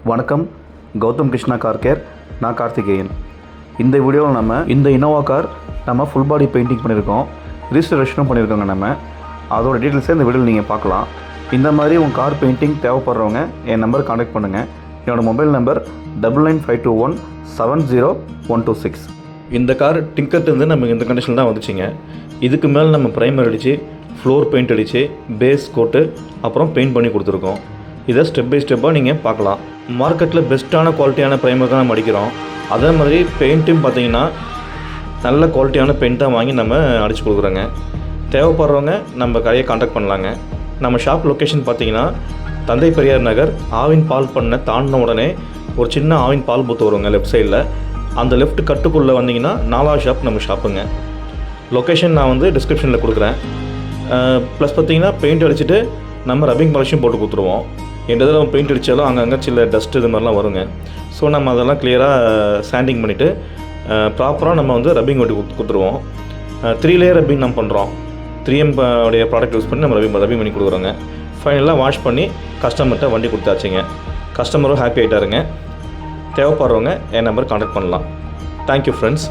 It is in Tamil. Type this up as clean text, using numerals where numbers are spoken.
வணக்கம், கௌதம் கிருஷ்ணா கார் கேர். நான் கார்த்திகேயன். இந்த வீடியோவில் நம்ம இந்த இனோவா கார் நம்ம ஃபுல் பாடி பெயிண்டிங் பண்ணியிருக்கோம், ரீஸ்டரேஷனும் பண்ணியிருக்கோங்க. நம்ம அதோட டீட்டெயில்ஸை இந்த வீடியோவில் நீங்கள் பார்க்கலாம். இந்த மாதிரி உங்கள் கார் பெயிண்டிங் தேவைப்படுறவங்க என் நம்பர் கான்டாக்ட் பண்ணுங்கள். என்னோடய மொபைல் நம்பர் 9952170126. இந்த கார் டிங்கர்லேருந்து நம்ம இந்த கண்டிஷனில் தான் வந்துச்சுங்க. இதுக்கு மேலே நம்ம ப்ரைமர் அடித்து ஃப்ளோர் பெயிண்ட் அடித்து பேஸ் கோட்டு அப்புறம் பெயிண்ட் பண்ணி கொடுத்துருக்கோம். இதை ஸ்டெப் பை ஸ்டெப்பாக நீங்கள் பார்க்கலாம். மார்க்கெட்டில் பெஸ்ட்டான குவாலிட்டியான ப்ரைமர் தான் நம்ம அடிக்கிறோம். அதே மாதிரி பெயிண்ட்டும் பார்த்தீங்கன்னா நல்ல குவாலிட்டியான பெயிண்ட் தான் வாங்கி நம்ம அடித்து கொடுக்குறோங்க. தேவைப்படுறவங்க நம்ம கடையை கான்டாக்ட் பண்ணலாங்க. நம்ம ஷாப் லொக்கேஷன் பார்த்தீங்கன்னா தந்தை பெரியார் நகர் ஆவின் பால் பண்ணை தாண்டின உடனே ஒரு சின்ன ஆவின் பால் பூத்து வருங்க லெஃப்ட் சைடில். அந்த லெஃப்ட் கட்டுக்குள்ளே வந்தீங்கன்னா 4வது ஷாப் நம்ம ஷாப்புங்க. லொக்கேஷன் நான் வந்து டிஸ்கிரிப்ஷனில் கொடுக்குறேன். ப்ளஸ் பார்த்தீங்கன்னா பெயிண்ட் அடிச்சுட்டு நம்ம ரப்பிங் பாலிஷும் போட்டு கொடுத்துருவோம். எந்த இதில் நம்ம பெயிண்ட் அடித்தாலும் அங்கங்கே சில டஸ்ட் இது மாதிரிலாம் வருங்க. ஸோ நம்ம அதெல்லாம் கிளியராக சாண்டிங் பண்ணிவிட்டு ப்ராப்பராக நம்ம வந்து ரப்பிங் ஒட்டி கொடுத்துருவோம். 3 லேயர் ரப்பிங் நம்ம பண்ணுறோம். 3M உடைய ப்ராடக்ட் யூஸ் பண்ணி நம்ம ரப்பிங் பண்ணி கொடுக்குறோங்க. ஃபைனலாக வாஷ் பண்ணி கஸ்டமர்கிட்ட வண்டி கொடுத்தாச்சுங்க. கஸ்டமரும் ஹாப்பி ஆகிட்டாருங்க. தேவைப்படுறவங்க என் நம்பர் கான்டாக்ட் பண்ணலாம். Thank you friends.